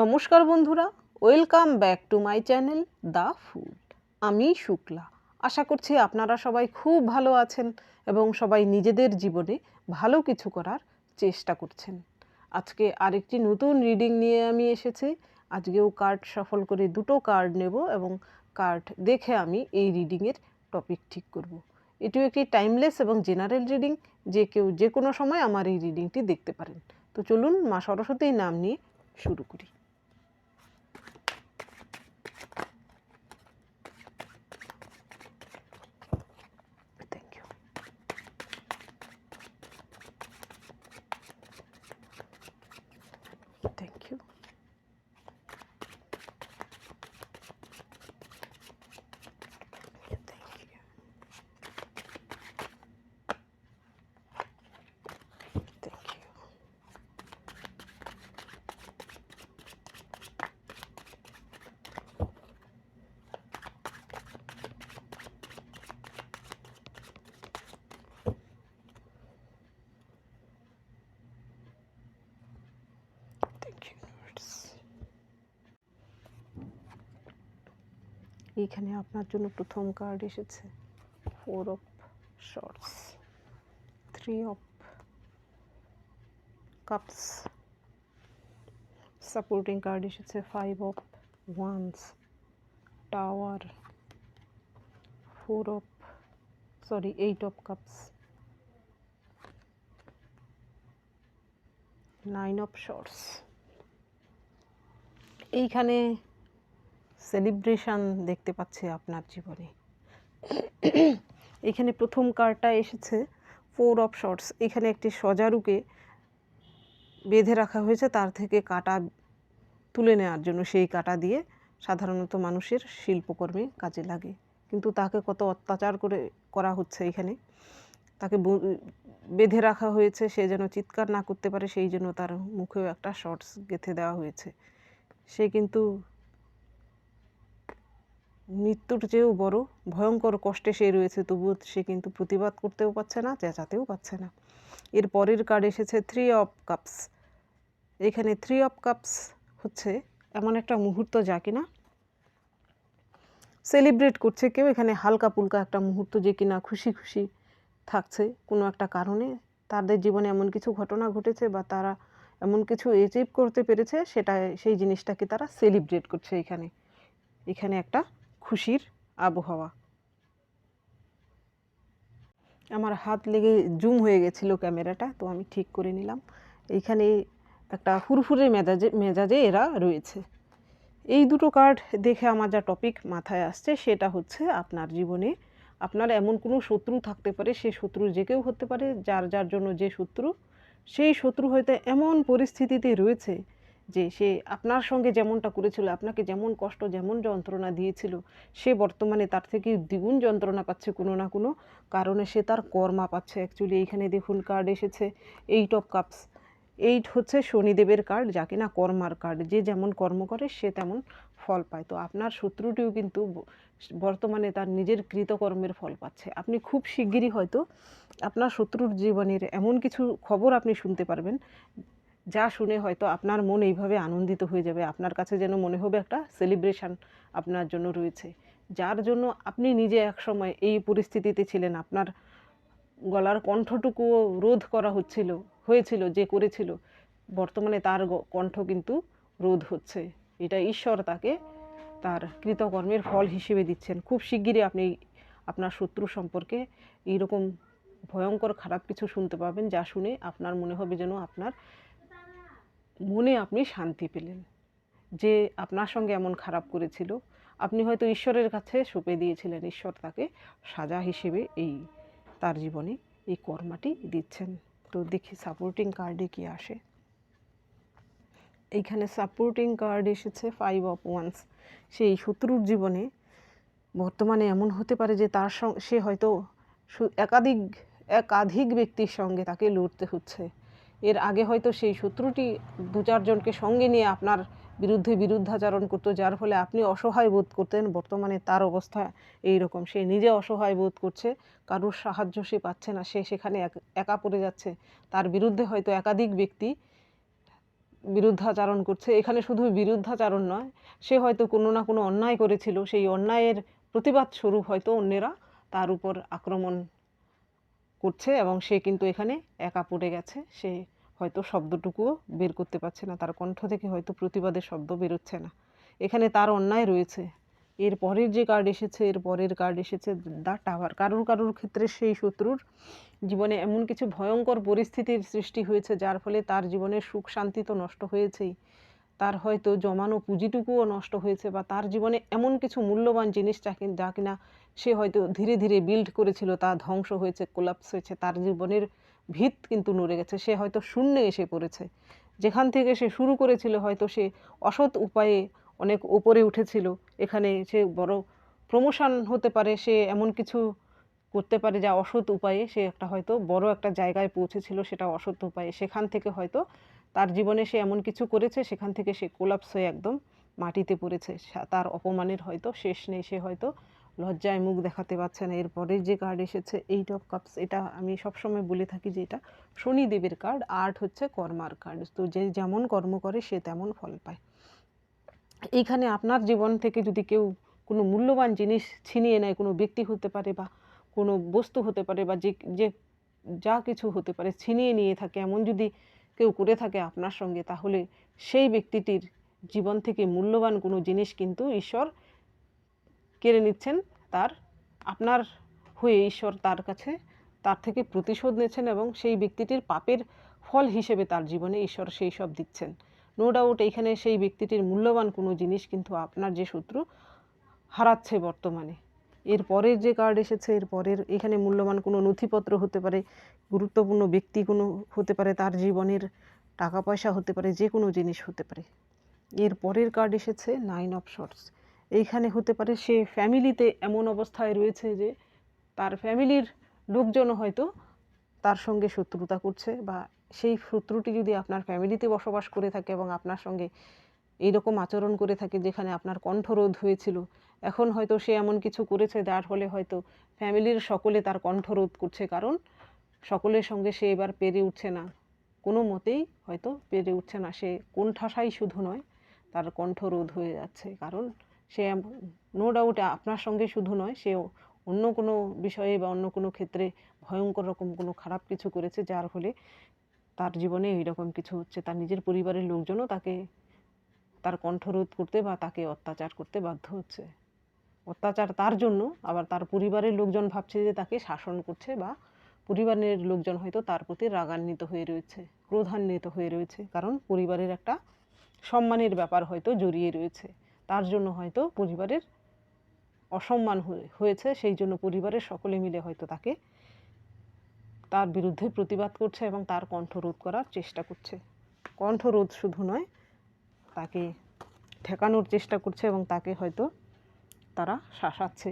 নমস্কার বন্ধুরা, welcome back to my channel the food. আমি শুক্লা। আশা করছি আপনারা সবাই খুব ভালো আছেন এবং সবাই নিজেদের জীবনে ভালো কিছু করার চেষ্টা করছেন। আজকে আরেকটি নতুন রিডিং নিয়ে আমি এসেছি। আজকেও কার্ড সফল করে দুটো কার্ড নেব এবং কার্ড দেখে আমি এই রিডিংয়ের টপিক ঠিক করব। এটিও একটি টাইমলেস এবং জেনারেল রিডিং, যে কেউ যে কোনো সময় আমার এই রিডিংটি দেখতে পারেন। তো চলুন মা সরস্বতীর নাম নিয়ে শুরু করি। Thank you. Thank you. Thank you. Thank you. Thank you, universe. এইখানে আপনার জন্য প্রথম কার্ড এসেছে 4 of Swords, 3 of Cups, supporting card এসেছে 5 of Wands, Tower, 8 of Cups, 9 of Swords. এইখানে সেলিব্রেশন দেখতে পাচ্ছি আপনার জীবনে। এখানে প্রথম কার্ডটা এসেছে 4 of Swords। এখানে একটি সজারুকে বেঁধে রাখা হয়েছে, তার থেকে কাঁটা তুলে নেওয়ার জন্য। সেই কাঁটা দিয়ে সাধারণত মানুষের শিল্পকর্মে কাজে লাগে, কিন্তু তাকে কত অত্যাচার করা হচ্ছে এখানে। তাকে বেঁধে রাখা হয়েছে, সে যেন চিৎকার না করতে পারে, সেই জন্য তার মুখেও একটা শর্টস গেঁথে দেওয়া হয়েছে। সে কিন্তু মৃত্যুর চেয়েও বড় ভয়ঙ্কর কষ্টে সে রয়েছে, তবুও সে কিন্তু প্রতিবাদ করতেও পারছে না, চেঁচাতেও পারছে না। এর পরের কার্ড এসেছে 3 of Cups। এখানে 3 of Cups হচ্ছে এমন একটা মুহূর্ত যা কিনা সেলিব্রেট করছে কেউ। এখানে হালকা পুলকা একটা মুহূর্ত যে কিনা খুশি খুশি থাকছে কোনো একটা কারণে। তাদের জীবনে এমন কিছু ঘটনা ঘটেছে বা তারা এমন কিছু অ্যাচিভ করতে পেরেছে, সেই জিনিসটাকে তারা সেলিব্রেট করছে। এখানে একটা খুশির আবহাওয়া। আমার হাত লেগে জুম হয়ে গেছিল ক্যামেরাটা, তো আমি ঠিক করে নিলাম। এইখানে একটা ফুরফুরে মেজাজে এরা রয়েছে। এই দুটো কার্ড দেখে আমার যা টপিক মাথায় আসছে সেটা হচ্ছে, আপনার জীবনে আপনার এমন কোনো শত্রু থাকতে পারে। সে শত্রু যে কেউ হতে পারে, যার জন্য যে শত্রু, সেই শত্রু হয়তো এমন পরিস্থিতিতে রয়েছে যে সে আপনার সঙ্গে যেমনটা করেছিল, আপনাকে যেমন কষ্ট যেমন যন্ত্রণা দিয়েছিল, সে বর্তমানে তার থেকে দ্বিগুণ যন্ত্রণা পাচ্ছে কোনো না কোনো কারণে। সে তার কর্মা পাচ্ছে অ্যাকচুয়ালি। এইখানে দেখুন কার্ড এসেছে 8 of Cups। 8 হচ্ছে শনিদেবের কার্ড, যা কিনা কর্মার কার্ড। যে যেমন কর্ম করে সে তেমন ফল পায়। তো আপনার শত্রুটিও কিন্তু বর্তমানে তার নিজের কৃতকর্মের ফল পাচ্ছে। আপনি খুব শিগগিরই হয়তো আপনার শত্রুর জীবনের এমন কিছু খবর আপনি শুনতে পারবেন, যা শুনে হয়তো আপনার মন এইভাবে আনন্দিত হয়ে যাবে। আপনার কাছে যেন মনে হবে একটা সেলিব্রেশন আপনার জন্য রয়েছে, যার জন্য আপনি নিজে একসময় এই পরিস্থিতিতে ছিলেন। আপনার গলার কণ্ঠটুকুও রোধ করা হয়েছিল যে করেছিল, বর্তমানে তার কণ্ঠ কিন্তু রোধ হচ্ছে। এটা ঈশ্বর তাকে তার কৃতকর্মের ফল হিসেবে দিচ্ছেন। খুব শিগগিরই আপনি আপনার শত্রু সম্পর্কে এইরকম ভয়ঙ্কর খারাপ কিছু শুনতে পাবেন, যা শুনে আপনার মনে হবে যেন আপনার মনে আপনি শান্তি পেলেন। যে আপনার সঙ্গে এমন খারাপ করেছিল, আপনি হয়তো ঈশ্বরের কাছে সঁপে দিয়েছিলেন, ঈশ্বর তাকে সাজা হিসেবে তার জীবনে এই কর্মাটি দিচ্ছেন। তো দেখি সাপোর্টিং কার্ডে কি আসে। এইখানে সাপোর্টিং কার্ড এসেছে 5 of Wands। সেই শত্রুর জীবনে বর্তমানে এমন হতে পারে যে সে হয়তো একাধিক ব্যক্তির সঙ্গে তাকে লড়তে হচ্ছে। এর আগে হয়তো সেই শত্রুটি 2-4 জনকে সঙ্গে নিয়ে আপনার বিরুদ্ধে বিরুদ্ধাচরণ করতো, যার ফলে আপনি অসহায় বোধ করতেন। বর্তমানে তার অবস্থা এইরকম, সে নিজে অসহায় বোধ করছে, কারোর সাহায্য সে পাচ্ছে না, সে সেখানে একা পড়ে যাচ্ছে। তার বিরুদ্ধে হয়তো একাধিক ব্যক্তি বিরুদ্ধাচারণ করছে। এখানে শুধু বিরুদ্ধাচারণ নয়, সে হয়তো কোনো না কোনো অন্যায় করেছিল, সেই অন্যায়ের প্রতিবাদ স্বরূপ হয়তো অন্যেরা তার উপর আক্রমণ করছে এবং সে কিন্তু এখানে একা পড়ে গেছে। সে হয়তো শব্দটুকুও বের করতে পারছে না, তার কণ্ঠ থেকে হয়তো প্রতিবাদের শব্দ বেরোচ্ছে না। এখানে তার অন্যায় রয়েছে। এর পরের যে কার্ড এসেছে, এর পরের কার্ড এসেছে দ্য টাওয়ার। কারুর কারুর ক্ষেত্রে সেই শত্রুর জীবনে এমন কিছু ভয়ঙ্কর পরিস্থিতির সৃষ্টি হয়েছে যার ফলে তার জীবনের সুখ শান্তি তো নষ্ট হয়েছেই, তার হয়তো জমানো পুঁজিটুকুও নষ্ট হয়েছে, বা তার জীবনে এমন কিছু মূল্যবান জিনিস যা কিনা সে হয়তো ধীরে ধীরে বিল্ড করেছিল তা ধ্বংস হয়েছে, কোলাপস হয়েছে, তার জীবনের ভিত কিন্তু নড়ে গেছে। সে হয়তো শূন্যে এসে পড়েছে। যেখান থেকে সে শুরু করেছিল হয়তো সে অসৎ উপায়ে অনেক উপরে উঠেছিল, এখানে সে বড় প্রমোশন হতে পারে, সে এমন কিছু করতে পারে যা অসৎ উপায়ে সে একটা হয়তো বড় একটা জায়গায় পৌঁছেছিল, সেটা অসৎ উপায়ে। সেখান থেকে হয়তো তার জীবনে সে এমন কিছু করেছে, সেখান থেকে সে কোলাপস হয়ে একদম মাটিতে পড়েছে। তার অপমানের হয়তো শেষ নেই, সে হয়তো লজ্জায় মুখ দেখাতে পারছে না। এরপরের যে কার্ড এসেছে 8 অফ কাপস, এটা আমি সবসময় বলে থাকি যে এটা শনিদেবের কার্ড। 8 হচ্ছে কর্মার কার্ড, তো যে যেমন কর্ম করে সে তেমন ফল পায়। এইখানে আপনার জীবন থেকে যদি কেউ কোনো মূল্যবান জিনিস ছিনিয়ে নেয়, কোনো ব্যক্তি হতে পারে বা কোনো বস্তু হতে পারে বা যে যা কিছু হতে পারে, ছিনিয়ে নিয়ে থাকে, এমন যদি কেউ করে থাকে আপনার সঙ্গে, তাহলে সেই ব্যক্তিটির জীবন থেকে মূল্যবান কোনো জিনিস কিন্তু ঈশ্বর কেড়ে নিচ্ছেন। তার আপনার হয়ে ঈশ্বর তার থেকে প্রতিশোধ নিচ্ছেন এবং সেই ব্যক্তিটির পাপের ফল হিসেবে তার জীবনে ঈশ্বর সেই সব দিচ্ছেন। নো ডাউট এইখানে সেই ব্যক্তিটির মূল্যবান কোনো জিনিস কিন্তু আপনার যে শত্রু হারাচ্ছে বর্তমানে। এর পরের যে কার্ড এসেছে, এর পরের এখানে মূল্যবান কোনো নথিপত্র হতে পারে, গুরুত্বপূর্ণ ব্যক্তি কোনো হতে পারে, তার জীবনের টাকা পয়সা হতে পারে, যে কোনো জিনিস হতে পারে। এর পরের কার্ড এসেছে 9 অফ শর্টস। এইখানে হতে পারে সে ফ্যামিলিতে এমন অবস্থায় রয়েছে যে তার ফ্যামিলির লোকজন হয়তো তার সঙ্গে শত্রুতা করছে, বা সেই শত্রুটি যদি আপনার ফ্যামিলিতে বসবাস করে থাকে এবং আপনার সঙ্গে এইরকম আচরণ করে থাকে যেখানে আপনার কণ্ঠরোধ হয়েছিল, এখন হয়তো সে এমন কিছু করেছে যার ফলে হয়তো ফ্যামিলির সকলে তার কণ্ঠরোধ করছে, কারণ সকলের সঙ্গে সে এবার পেরে উঠছে না, কোনো মতেই হয়তো পেরে উঠছে না। সে কোণঠাসাই শুধু নয়, তার কণ্ঠরোধ হয়ে যাচ্ছে, কারণ সে নো ডাউট আপনার সঙ্গে শুধু নয়, সে অন্য কোনো বিষয়ে বা অন্য কোনো ক্ষেত্রে ভয়ঙ্কর রকম কোনো খারাপ কিছু করেছে যার ফলে তার জীবনে এইরকম কিছু হচ্ছে। তার নিজের পরিবারের লোকজনও তার কণ্ঠরোধ করতে বা তাকে অত্যাচার করতে বাধ্য হচ্ছে। অত্যাচার তার জন্য, আবার তার পরিবারের লোকজন ভাবছে যে তাকে শাসন করছে, বা পরিবারের লোকজন হয়তো তার প্রতি রাগান্বিত হয়ে রয়েছে, ক্রোধান্বিত হয়ে রয়েছে, কারণ পরিবারের একটা সম্মানের ব্যাপার হয়তো জড়িয়ে রয়েছে। তার জন্য হয়তো পরিবারের অসম্মান হয়েছে, সেই জন্য পরিবারের সকলে মিলে হয়তো তার বিরুদ্ধে প্রতিবাদ করছে এবং তার কণ্ঠরোধ করার চেষ্টা করছে। কণ্ঠরোধ শুধু নয়, তাকে ঠেকানোর চেষ্টা করছে এবং তাকে হয়তো তারা শাসাচ্ছে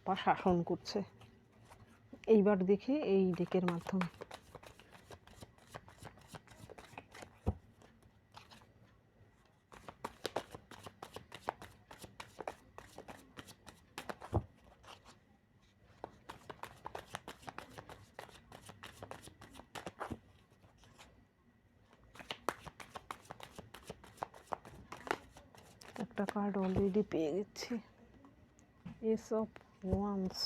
বা শাসন করছে। এইবার দেখি এই ডেকের মাধ্যমে। একটা কার্ড অলরেডি পেয়ে গেছি, ace of wands.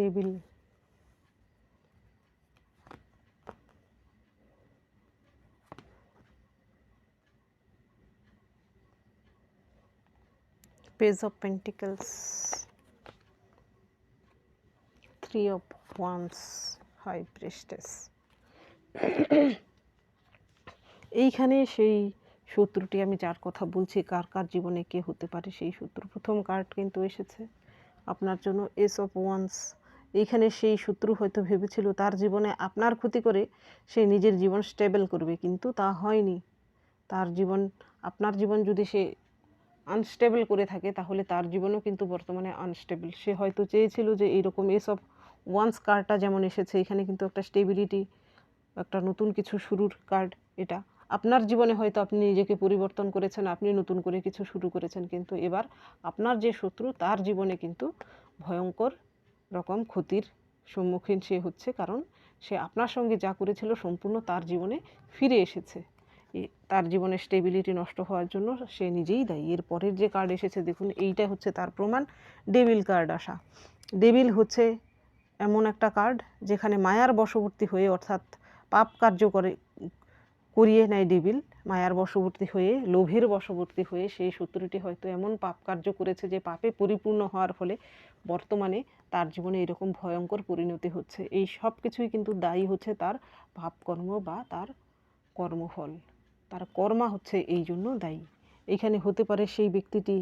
Devil, page of pentacles, 3 of wands, high priestess. এইখানে সেই শত্রুটি, আমি যার কথা বলছি, কার কার জীবনে কে হতে পারে সেই শত্রু। প্রথম কার্ড কিন্তু এসেছে আপনার জন্য এস অফ ওয়ান্স। এইখানে সেই শত্রু হয়তো ভেবেছিল তার জীবনে আপনার ক্ষতি করে সে নিজের জীবন স্টেবল করবে, কিন্তু তা হয়নি। আপনার জীবন যদি সে আনস্টেবল করে থাকে, তাহলে তার জীবনও কিন্তু বর্তমানে আনস্টেবল। সে হয়তো চেয়েছিল যে এইরকম এসব ওয়ান্স কার্ডটা যেমন এসেছে, এখানে কিন্তু একটা স্টেবিলিটি, একটা নতুন কিছু শুরুর কার্ড। এটা আপনার জীবনে হয়তো আপনি নিজেকে পরিবর্তন করেছেন, আপনি নতুন করে কিছু শুরু করেছেন, কিন্তু এবার আপনার যে শত্রু তার জীবনে কিন্তু ভয়ঙ্কর রকম ক্ষতির সম্মুখীন সে হচ্ছে, কারণ সে আপনার সঙ্গে যা করেছিল সম্পূর্ণ তার জীবনে ফিরে এসেছে। তার জীবনে স্টেবিলিটি নষ্ট হওয়ার জন্য সে নিজেই দায়ী। এর পরের যে কার্ড এসেছে দেখুন, এইটা হচ্ছে তার প্রমাণ। ডেভিল কার্ড আসা। ডেভিল হচ্ছে এমন একটা কার্ড যেখানে মায়ার বশবর্তী হয়ে, অর্থাৎ পাপ কার্য করিয়ে নেয় ডেভিল। মায়ার বশবর্তী হয়ে, লোভের বশবর্তী হয়ে সেই শত্রুটি হয়তো এমন পাপ কার্য করেছে যে পাপে পরিপূর্ণ হওয়ার ফলে বর্তমানে তার জীবনে এরকম ভয়ঙ্কর পরিণতি হচ্ছে। এই সব কিছুই কিন্তু দায়ী হচ্ছে তার পাপকর্ম বা তার কর্মফল। তার কর্মা হচ্ছে এই জন্য দায়ী। এখানে হতে পারে সেই ব্যক্তিটি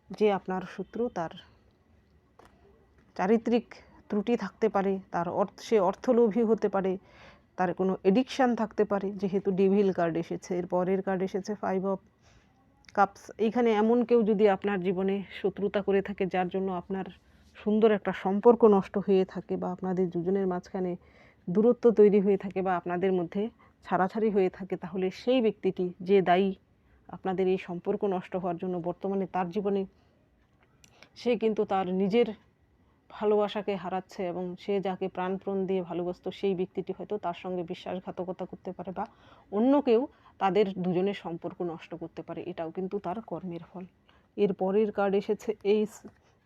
যে আপনার শত্রু, তার চারিত্রিক ত্রুটি থাকতে পারে, তার সে অর্থলোভী হতে পারে, তার কোনো এডিকশান থাকতে পারে, যেহেতু ডেভিল কার্ড এসেছে। এর পরের কার্ড এসেছে 5 অফ কাপস। এইখানে এমন কেউ যদি আপনার জীবনে শত্রুতা করে থাকে, যার জন্য আপনার সুন্দর একটা সম্পর্ক নষ্ট হয়ে থাকে, বা আপনাদের দুজনের মাঝখানে দূরত্ব তৈরি হয়ে থাকে, বা আপনাদের মধ্যে ছাড়াছাড়ি হয়ে থাকে, তাহলে সেই ব্যক্তিটি যে দায়ী আপনাদের এই সম্পর্ক নষ্ট হওয়ার জন্য, বর্তমানে তার জীবনে সে কিন্তু তার নিজের ভালোবাসাকে হারাচ্ছে, এবং সে যাকে প্রাণপণ দিয়ে ভালোবাসতো সেই ব্যক্তিটি হয়তো তার সঙ্গে বিশ্বাসঘাতকতা করতে পারে, বা অন্য কেউ তাদের দুজনের সম্পর্ক নষ্ট করতে পারে। এটাও কিন্তু তার কর্মের ফল। এর পরের কার্ড এসেছে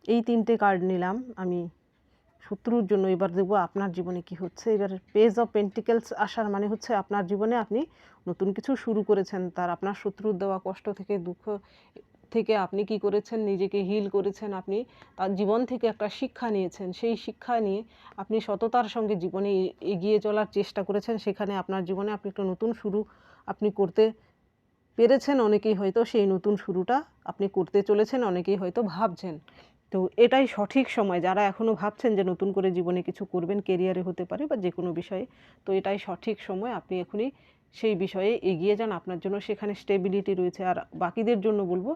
এই 3টে কার্ড নিলাম আমি শত্রুর জন্য। এবার দেখবো আপনার জীবনে কি হচ্ছে। এবার পেজ অফ পেন্টিকেলস আসার মানে হচ্ছে আপনার জীবনে আপনি নতুন কিছু শুরু করেছেন। তার আপনার শত্রুর দেওয়া কষ্ট থেকে, দুঃখ থেকে আপনি কি করেছেন, নিজেকে হিল করেছেন। আপনি তার জীবন থেকে একটা শিক্ষা নিয়েছেন, সেই শিক্ষা নিয়ে আপনি সততার সঙ্গে জীবনে এগিয়ে চলার চেষ্টা করেছেন। সেখানে আপনার জীবনে আপনি একটা নতুন শুরু আপনি করতে পেরেছেন। অনেকেই হয়তো সেই নতুন শুরুটা আপনি করতে চলেছেন, অনেকেই হয়তো ভাবছেন। তো এটাই সঠিক সময়, যারা এখনও ভাবছেন যে নতুন করে জীবনে কিছু করবেন, কেরিয়ারে হতে পারে বা যে কোনো বিষয়ে, তো এটাই সঠিক সময়। আপনি এখনই সেই বিষয়ে এগিয়ে যান, আপনার জন্য সেখানে স্টেবিলিটি রয়েছে। আর বাকিদের জন্য বলবো,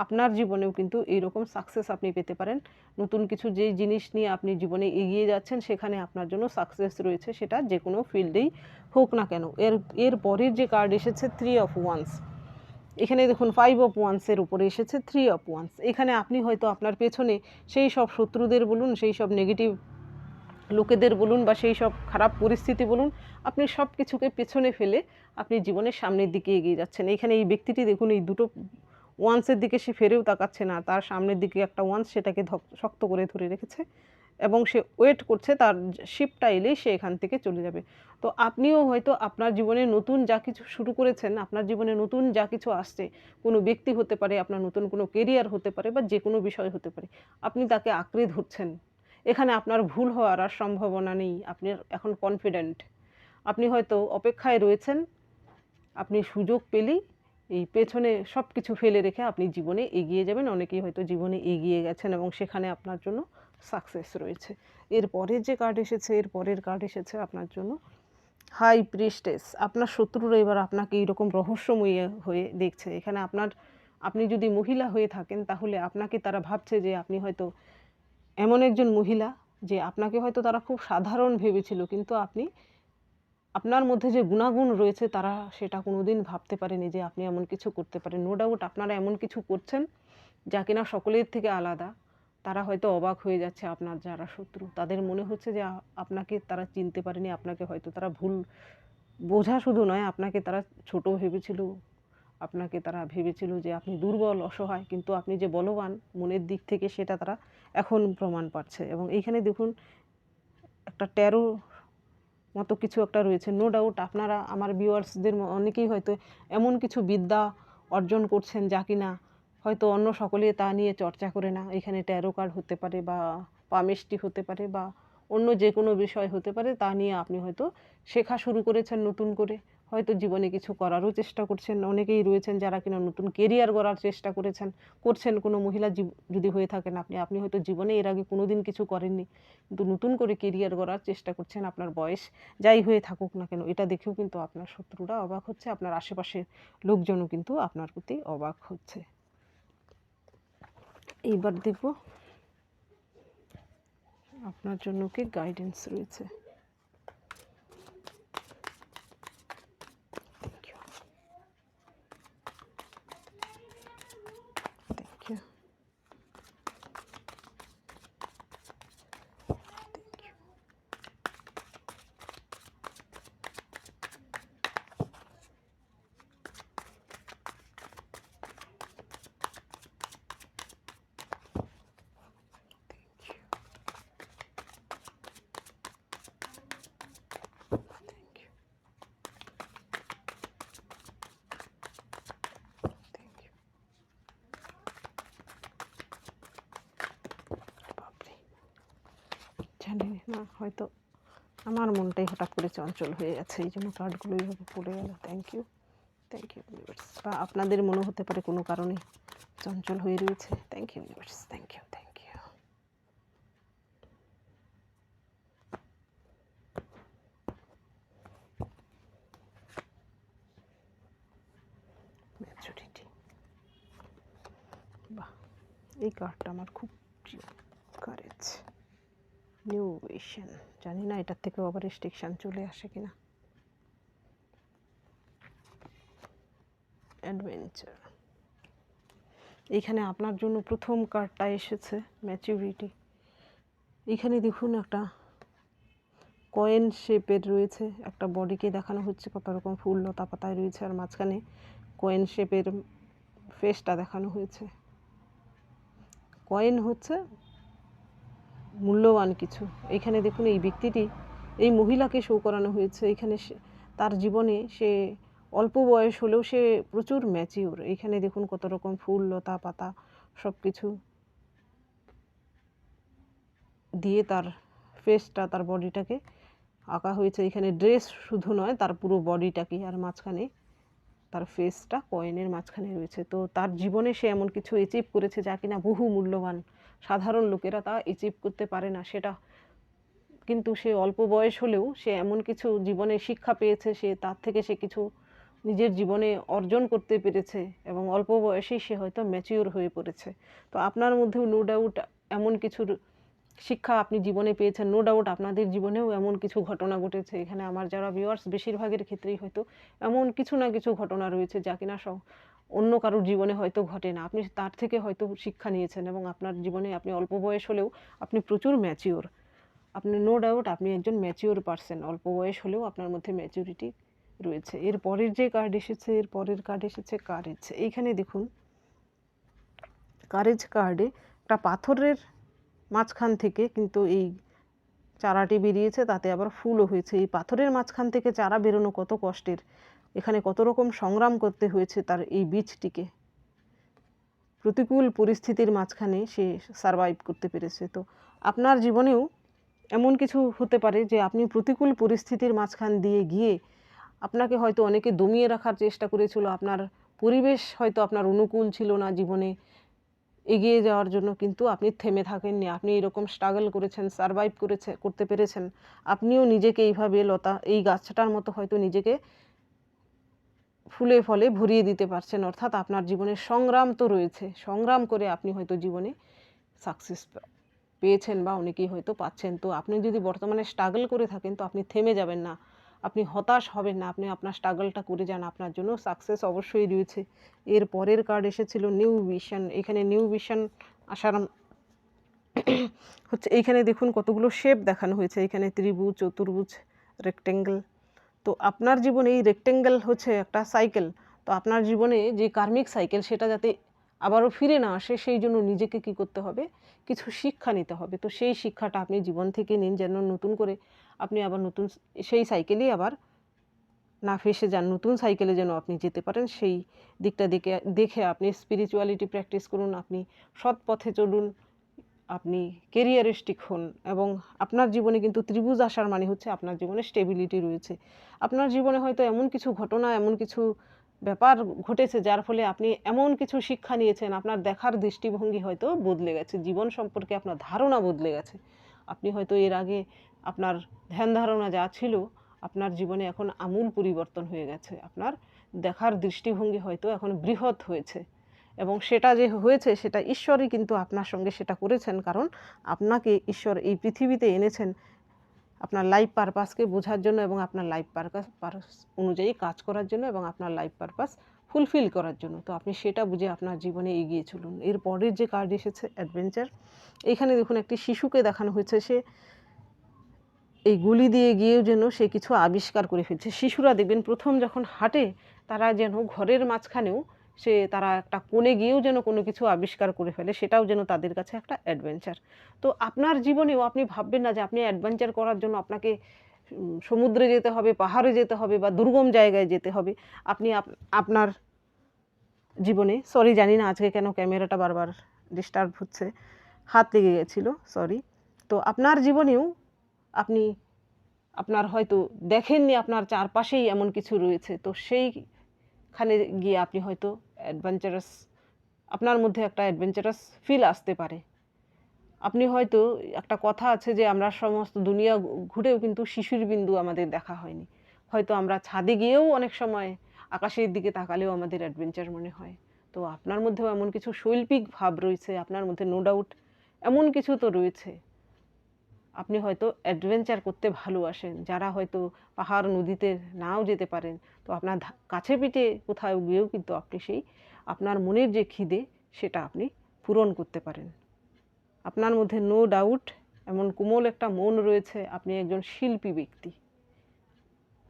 আপনার জীবনেও কিন্তু এইরকম সাকসেস আপনি পেতে পারেন। নতুন কিছু যেই জিনিস নিয়ে আপনি জীবনে এগিয়ে যাচ্ছেন, সেখানে আপনার জন্য সাকসেস রয়েছে, সেটা যে কোনো ফিল্ডেই হোক না কেন। এর পরের যে কার্ড এসেছে 3 অফ ওয়ান্স। এখানে দেখুন 5 অফ ওয়ান্সের উপরে এসেছে 3 অফ ওয়ান্স। এখানে আপনি হয়তো আপনার পেছনে সেই সব শত্রুদের বলুন, সেই সব নেগেটিভ লোকেদের বলুন, বা সেই সব খারাপ পরিস্থিতি বলুন, আপনি সব কিছুকে পেছনে ফেলে আপনি জীবনের সামনের দিকে এগিয়ে যাচ্ছেন। এখানে এই ব্যক্তিটি দেখুন, এই দুটো ওয়ান্সের দিকে সে ফেরেও তাকাচ্ছে না, তার সামনের দিকে একটা ওয়ান্স সেটাকে শক্ত করে ধরে রেখেছে, এবং সে ওয়েট করছে তার শিপটা এলেই সে এখান থেকে চলে যাবে। তো আপনিও হয়তো আপনার জীবনে নতুন যা কিছু শুরু করেছেন, আপনার জীবনে নতুন যা কিছু আসছে, কোনো ব্যক্তি হতে পারে, আপনার নতুন কোনো কেরিয়ার হতে পারে, বা যে কোনো বিষয় হতে পারে, আপনি তাকে আঁকড়ে ধরছেন। এখানে আপনার ভুল হওয়ার আর সম্ভাবনা নেই। আপনি এখন কনফিডেন্ট। আপনি হয়তো অপেক্ষায় রয়েছেন, আপনি সুযোগ পেলেই এই পেছনে সব কিছু ফেলে রেখে আপনি জীবনে এগিয়ে যাবেন। অনেকেই হয়তো জীবনে এগিয়ে গেছেন, এবং সেখানে আপনার জন্য সাকসেস রয়েছে। এর পরের যে কার্ড এসেছে, এর পরের কার্ড এসেছে আপনার জন্য হাই প্রিস্টেস। আপনার শত্রুরা এবার আপনাকে এইরকম রহস্যময়ী হয়ে দেখছে। এখানে আপনি যদি মহিলা হয়ে থাকেন, তাহলে আপনাকে তারা ভাবছে যে আপনি হয়তো এমন একজন মহিলা, যে আপনাকে হয়তো তারা খুব সাধারণ ভেবেছিল, কিন্তু আপনার মধ্যে যে গুণাগুণ রয়েছে, তারা সেটা কোনোদিন ভাবতে পারেনি যে আপনি এমন কিছু করতে পারেন। নো ডাউট আপনারা এমন কিছু করছেন যা কিনা সকলের থেকে আলাদা। তারা হয়তো অবাক হয়ে যাচ্ছে, আপনার যারা শত্রু, তাদের মনে হচ্ছে যে আপনাকে তারা চিনতে পারেনি, আপনাকে হয়তো তারা ভুল বোঝা শুধু নয়, আপনাকে তারা ছোট ভেবেছিল, আপনাকে তারা ভেবেছিল যে আপনি দুর্বল, অসহায়, কিন্তু আপনি যে বলবান মনের দিক থেকে, সেটা তারা এখন প্রমাণ পাচ্ছে। এবং এইখানে দেখুন একটা ট্যারো মতো কিছু একটা রয়েছে। নো ডাউট আপনারা, আমার ভিউয়ার্সদের অনেকেই হয়তো এমন কিছু বিদ্যা অর্জন করছেন যা কিনা হয়তো অন্য সকলে তা নিয়ে চর্চা করে না। এখানে ট্যারো কার্ড হতে পারে, বা পামিস্ট্রি হতে পারে, বা অন্য যে কোনো বিষয় হতে পারে, তা নিয়ে আপনি হয়তো শেখা শুরু করেছেন নতুন করে, হয়তো জীবনে কিছু করারও চেষ্টা করছেন। অনেকেই রয়েছেন যারা কিনা নতুন কেরিয়ার গড়ার চেষ্টা করছেন। কোনো মহিলা যদি হয়ে থাকেন, আপনি হয়তো জীবনে এর আগে কোনো দিন কিছু করেননি, কিন্তু নতুন করে কেরিয়ার গড়ার চেষ্টা করছেন। আপনার বয়স যাই হয়ে থাকুক না কেন, এটা দেখেও কিন্তু আপনার শত্রুরা অবাক হচ্ছে, আপনার আশেপাশের লোকজনও কিন্তু আপনার প্রতি অবাক হচ্ছে। এইবার দেখব আপনার জন্য কি গাইডেন্স রয়েছে। Thank you, thank you, thank you. বাপরে, জানি না, হয়তো আমার মনটাই হঠাৎ করে চঞ্চল হয়ে গেছে, এই জন্য কার্ডগুলো এইভাবে পড়ে গেল। Thank you, thank you universe. বা আপনাদের মনে হতে পারে কোনো কারণে চঞ্চল হয়ে রয়েছে। Thank you universe, thank you, thank you. Maturity, বাহ, এই কার্ডটা আমার খুব প্রিয়। কারেজ, নিউ ভিশন, জানি না এটার থেকেও আবার রেস্ট্রিকশান চলে আসে কিনা। অ্যাডভেঞ্চার, এখানে আপনার জন্য প্রথম কার্ডটা এসেছে ম্যাচুরিটি। এখানে দেখুন একটা কয়েন শেপের রয়েছে, একটা বডিকে দেখানো হচ্ছে, কত রকম ফুল লতা পাতায় রয়েছে, আর মাঝখানে কয়েন শেপের ফেসটা দেখানো হয়েছে। কয়েন হচ্ছে মূল্যবান কিছু। এখানে দেখুন এই ব্যক্তিটি, এই মহিলাকে শো করানো হয়েছে। এখানে তার জীবনে সে অল্প বয়স হলেও সে প্রচুর ম্যাচিওর। এখানে দেখুন কত রকম ফুল লতা পাতা সব কিছু দিয়ে তার ফেসটা, তার বডিটাকে আঁকা হয়েছে। এখানে ড্রেস শুধু নয়, তার পুরো বডিটাকে, আর মাঝখানে তার ফেসটা কয়েনের মাঝখানে রয়েছে। তো তার জীবনে সে এমন কিছু অ্যাচিভ করেছে যা কিনা বহু মূল্যবান, সাধারণ লোকেরা তা অ্যাচিভ করতে পারে না। সেটা কিন্তু সে অল্প বয়স হলেও সে এমন কিছু জীবনে শিক্ষা পেয়েছে, সে তার থেকে সে কিছু নিজের জীবনে অর্জন করতে পেরেছে, এবং অল্প বয়সেই সে হয়তো ম্যাচিওর হয়ে পড়েছে। তো আপনার মধ্যেও নো ডাউট এমন কিছুর শিক্ষা আপনি জীবনে পেয়েছেন। নো ডাউট আপনাদের জীবনেও এমন কিছু ঘটনা ঘটেছে। এখানে আমার যারা ভিউয়ার্স, বেশিরভাগের ক্ষেত্রেই হয়তো এমন কিছু না কিছু ঘটনা রয়েছে যা কিনা অন্য কারোর জীবনে হয়তো ঘটে না। আপনি তার থেকে হয়তো শিক্ষা নিয়েছেন, এবং আপনার জীবনে আপনি অল্প বয়স হলেও আপনি প্রচুর ম্যাচিওর। আপনি নো ডাউট আপনি একজন ম্যাচিওর পারসন। অল্প বয়স হলেও আপনার মধ্যে ম্যাচিউরিটি রয়েছে। এর পরের যে কার্ড এসেছে, এর পরের কার্ড এসেছে কারেজ। এইখানে দেখুন কারেজ কার্ডে একটা পাথরের মাঝখান থেকে কিন্তু এই চারাটি বেরিয়েছে, তাতে আবার ফুলও হয়েছে। এই পাথরের মাঝখান থেকে চারা বেরোনো কত কষ্টের, এখানে কত রকম সংগ্রাম করতে হয়েছে তার এই বীজটিকে। প্রতিকূল পরিস্থিতির মাঝখানে সে সারভাইভ করতে পেরেছে। তো আপনার জীবনেও এমন কিছু হতে পারে যে আপনি প্রতিকূল পরিস্থিতির মাঝখান দিয়ে গিয়ে, আপনাকে হয়তো অনেকে দমিয়ে রাখার চেষ্টা করেছিল, আপনার পরিবেশ হয়তো আপনার অনুকূল ছিল না জীবনে এগিয়ে যাওয়ার জন্য, কিন্তু আপনি থেমে থাকেননি। আপনি এরকম স্ট্রাগল করেছেন, সারভাইভ করতে পেরেছেন। আপনিও নিজেকে এইভাবে লতা, এই গাছটার মতো হয়তো নিজেকে ফুলে ফলে ভরিয়ে দিতে পারছেন। অর্থাৎ আপনার জীবনে সংগ্রাম তো রয়েছে, সংগ্রাম করে আপনি হয়তো জীবনে সাকসেস পেয়েছেন, বা অনেকেই হয়তো পাচ্ছেন। তো আপনি যদি বর্তমানে স্ট্রাগল করে থাকেন, তো আপনি থেমে যাবেন না, আপনি হতাশ হবেন না, আপনি আপনার স্ট্রাগলটা করে যান, আপনার জন্য সাকসেস অবশ্যই রয়েছে। এর পরের কার্ড এসেছিল নিউ ভিশন। এখানে নিউ ভিশন আসার হচ্ছে, এইখানে দেখুন কতগুলো শেপ দেখানো হয়েছে। এখানে ত্রিভুজ, চতুর্ভুজ, রেক্টেঙ্গেল। তো আপনার জীবনে এই রেক্টেঙ্গেল হচ্ছে একটা সাইকেল। তো আপনার জীবনে যে কার্মিক সাইকেল, সেটা যাতে আবারও ফিরে না আসে, সেই জন্য নিজেকে কি করতে হবে, কিছু শিক্ষা নিতে হবে। তো সেই শিক্ষাটা আপনি জীবন থেকে নিন, যেন নতুন করে আপনি আবার নতুন সেই সাইকেলেই আবার না ফেসে যান, নতুন সাইকেলে যেন আপনি যেতে পারেন। সেই দিকটা দেখে আপনি স্পিরিচুয়ালিটি প্র্যাকটিস করুন, আপনি সৎ পথে চলুন, আপনি কেরিয়ারিস্টিক হন। এবং আপনার জীবনে কিন্তু ত্রিভুজ আসার মানে হচ্ছে আপনার জীবনে স্টেবিলিটি রয়েছে। আপনার জীবনে হয়তো এমন কিছু ঘটনা, এমন কিছু ব্যাপার ঘটেছে যার ফলে আপনি এমন কিছু শিক্ষা নিয়েছেন, আপনার দেখার দৃষ্টিভঙ্গি হয়তো বদলে গেছে, জীবন সম্পর্কে আপনার ধারণা বদলে গেছে। আপনি হয়তো এর আগে আপনার ধ্যান ধারণা যা ছিল, আপনার জীবনে এখন আমূল পরিবর্তন হয়ে গেছে। আপনার দেখার দৃষ্টিভঙ্গি হয়তো এখন বৃহৎ হয়েছে, এবং সেটা যে হয়েছে সেটা ঈশ্বরই কিন্তু আপনার সঙ্গে সেটা করেছেন, কারণ আপনাকে ঈশ্বর এই পৃথিবীতে এনেছেন আপনার লাইফ পারপাসকে বোঝার জন্য এবং আপনার লাইফ পারপাস অনুযায়ী কাজ করার জন্য এবং আপনার লাইফ পারপাস ফুলফিল করার জন্য। তো আপনি সেটা বুঝে আপনার জীবনে এগিয়ে চলুন। এর পরের যে কার্ড এসেছে অ্যাডভেঞ্চার, এইখানে দেখুন একটি শিশুকে দেখানো হয়েছে, সে এই গুলি দিয়ে গিয়েও যেন সে কিছু আবিষ্কার করে ফেলছে। শিশুরা দেখবেন প্রথম যখন হাঁটে তারা যেন ঘরের মাঝখানেও তারা একটা কোণে গিয়েও যেন কোনো কিছু আবিষ্কার করে ফেলে, সেটাও যেন তাদের কাছে একটা অ্যাডভেঞ্চার। তো আপনার জীবনেও আপনি ভাববেন না যে আপনি অ্যাডভেঞ্চার করার জন্য আপনাকে সমুদ্রে যেতে হবে, পাহাড়ে যেতে হবে বা দুর্গম জায়গায় যেতে হবে। আপনি আপনার জীবনে, সরি জানি না আজকে কেন ক্যামেরাটা বারবার ডিস্টার্ব হচ্ছে, হাত লেগে গেছিলো, সরি। তো আপনার জীবনেও আপনি আপনার হয়তো দেখেননি আপনার চারপাশেই এমন কিছু রয়েছে, তো সেইখানে গিয়ে আপনি হয়তো অ্যাডভেঞ্চারাস, আপনার মধ্যে একটা অ্যাডভেঞ্চারাস ফিল আসতে পারে। আপনি হয়তো, একটা কথা আছে যে আমরা সমস্ত দুনিয়া ঘুরেও কিন্তু শিশির বিন্দু আমাদের দেখা হয়নি। হয়তো আমরা ছাদে গিয়েও অনেক সময় আকাশের দিকে তাকালেও আমাদের অ্যাডভেঞ্চার মনে হয়। তো আপনার মধ্যেও এমন কিছু শৈল্পিক ভাব রয়েছে, আপনার মধ্যে নো ডাউট এমন কিছু তো রয়েছে। আপনি হয়তো অ্যাডভেঞ্চার করতে ভালোবাসেন, যারা হয়তো পাহাড় নদীতে নাও যেতে পারেন, তো আপনার কাছে পিঠে কোথাও গিয়েও কিন্তু আপনি সেই আপনার মনের যে খিদে সেটা আপনি পূরণ করতে পারেন। আপনার মধ্যে নো ডাউট এমন কোমল একটা মন রয়েছে, আপনি একজন শিল্পী ব্যক্তি।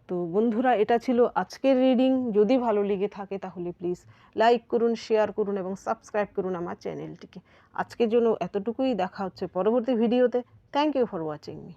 তো বন্ধুরা, এটা ছিল আজকের রিডিং। যদি ভালো লেগে থাকে তাহলে প্লিজ লাইক করুন, শেয়ার করুন এবং সাবস্ক্রাইব করুন আমার চ্যানেলটিকে। আজকের জন্য এতটুকুই, দেখা হচ্ছে পরবর্তী ভিডিওতে। Thank you for watching me.